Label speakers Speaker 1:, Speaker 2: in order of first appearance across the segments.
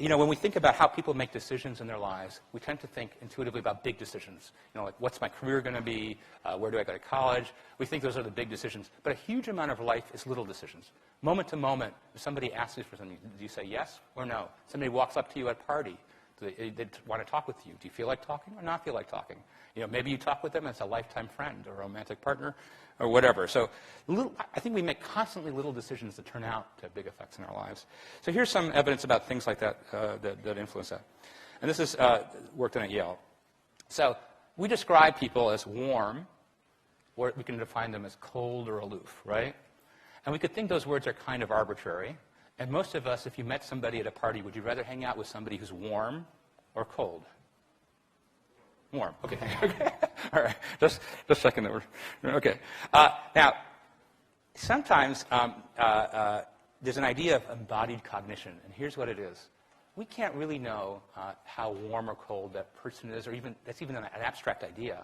Speaker 1: when we think about how people make decisions in their lives, we tend to think intuitively about big decisions. Like what's my career going to be? Where do I go to college? We think those are the big decisions. But a huge amount of life is little decisions. Moment to moment, if somebody asks you for something, do you say yes or no? Somebody walks up to you at a party. They want to talk with you. Do you feel like talking or not feel like talking? Maybe you talk with them as a lifetime friend or romantic partner or whatever. So I think we make constantly little decisions that turn out to have big effects in our lives. So here's some evidence about things like that that influence that. And this is work done at Yale. So we describe people as warm, or we can define them as cold or aloof, right? And we could think those words are kind of arbitrary. And most of us, if you met somebody at a party, would you rather hang out with somebody who's warm or cold? Warm. Okay. Okay. All right. Just checking that we're okay. Now, sometimes there's an idea of embodied cognition, and here's what it is. We can't really know how warm or cold that person is, or even that's even an abstract idea.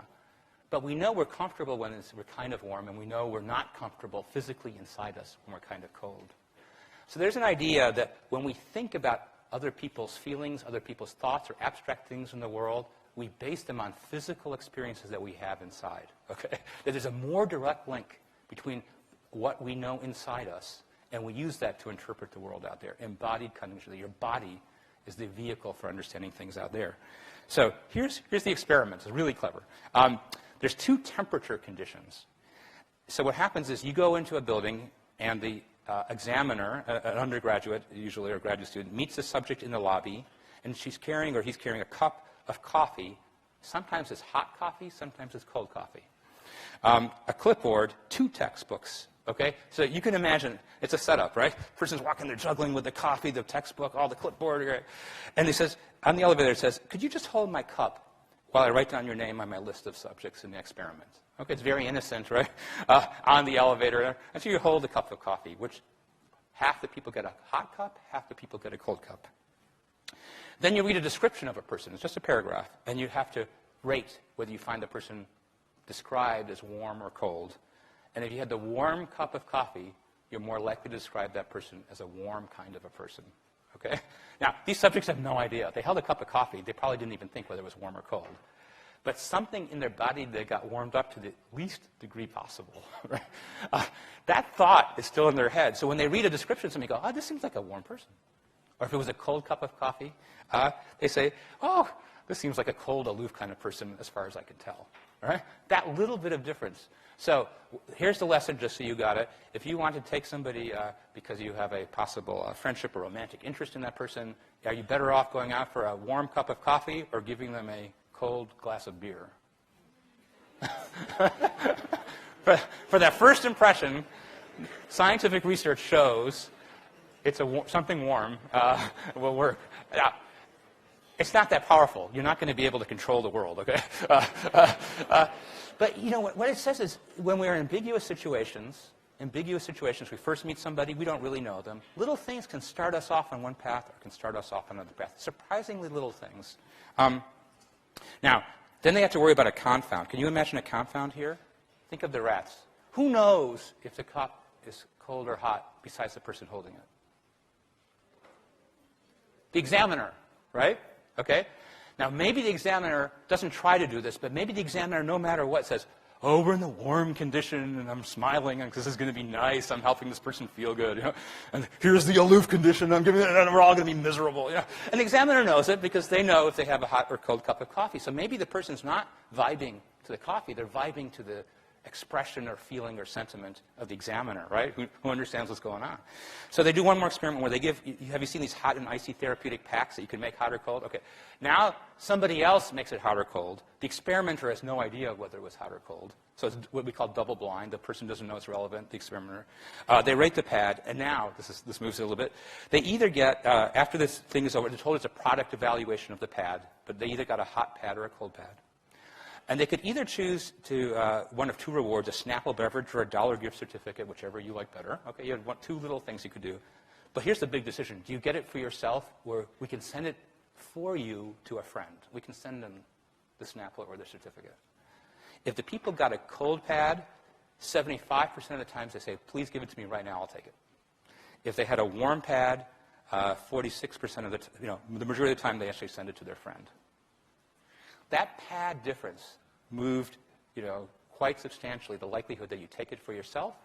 Speaker 1: But we know we're comfortable when we're kind of warm, and we know we're not comfortable physically inside us when we're kind of cold. So there's an idea that when we think about other people's feelings, other people's thoughts, or abstract things in the world, we base them on physical experiences that we have inside. Okay? That there's a more direct link between what we know inside us, and we use that to interpret the world out there. Embodied cognition. Your body is the vehicle for understanding things out there. So here's the experiment. It's really clever. There's two temperature conditions. So what happens is you go into a building, and the examiner, an undergraduate usually or a graduate student, meets the subject in the lobby, and she's carrying or he's carrying a cup of coffee. Sometimes it's hot coffee, sometimes it's cold coffee. A clipboard, 2 textbooks. Okay, so you can imagine it's a setup, right? Person's walking there juggling with the coffee, the textbook, all the clipboard, right? And he says on the elevator, it says, "Could you just hold my cup while I write down your name on my list of subjects in the experiment?" Okay, it's very innocent, right? On the elevator, and so you hold a cup of coffee, which half the people get a hot cup, half the people get a cold cup. Then you read a description of a person. It's just a paragraph, and you have to rate whether you find the person described as warm or cold. And if you had the warm cup of coffee, you're more likely to describe that person as a warm kind of a person. Okay? Now, these subjects have no idea. They held a cup of coffee. They probably didn't even think whether it was warm or cold. But something in their body that got warmed up to the least degree possible. Right? That thought is still in their head. So when they read a description, somebody go, "Oh, this seems like a warm person." Or if it was a cold cup of coffee, they say, "Oh, this seems like a cold, aloof kind of person as far as I can tell." All right? That little bit of difference. So here's the lesson, just so you got it. If you want to take somebody because you have a possible friendship or romantic interest in that person, are you better off going out for a warm cup of coffee or giving them a cold glass of beer? For that first impression, scientific research shows it's something warm will work. Now, it's not that powerful. You're not going to be able to control the world, okay? But what it says is when we're in ambiguous situations, we first meet somebody, we don't really know them. Little things can start us off on one path or can start us off on another path. Surprisingly little things. Now, then they have to worry about a confound. Can you imagine a confound here? Think of the rats. Who knows if the cup is cold or hot besides the person holding it? The examiner, right? Okay? Now, maybe the examiner doesn't try to do this, but maybe the examiner, no matter what, says, "Oh, we're in the warm condition, and I'm smiling because this is going to be nice. I'm helping this person feel good. And here's the aloof condition. I'm giving it, and we're all going to be miserable." And the examiner knows it because they know if they have a hot or cold cup of coffee. So maybe the person's not vibing to the coffee. They're vibing to the expression or feeling or sentiment of the examiner, right, who understands what's going on. So they do one more experiment where they have you seen these hot and icy therapeutic packs that you can make hot or cold? Okay. Now somebody else makes it hot or cold. The experimenter has no idea whether it was hot or cold. So it's what we call double blind. The person doesn't know it's relevant, the experimenter. They rate the pad, and now, this moves a little bit, they either get, after this thing is over, they're told it's a product evaluation of the pad, but they either got a hot pad or a cold pad. And they could either choose to one of 2 rewards, a Snapple beverage or a $1 gift certificate, whichever you like better. Okay, you have 2 little things you could do. But here's the big decision. Do you get it for yourself, or we can send it for you to a friend? We can send them the Snapple or the certificate. If the people got a cold pad, 75% of the times they say, "Please give it to me right now, I'll take it." If they had a warm pad, 46% of the majority of the time they actually send it to their friend. That pad difference moved, quite substantially the likelihood that you take it for yourself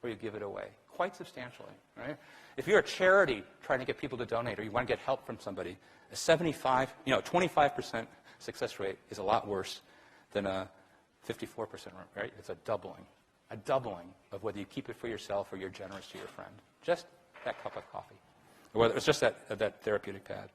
Speaker 1: or you give it away, quite substantially, right? If you're a charity trying to get people to donate or you want to get help from somebody, a 25% success rate is a lot worse than a 54%, right? It's a doubling of whether you keep it for yourself or you're generous to your friend. Just that cup of coffee. Or whether it's just that therapeutic pad.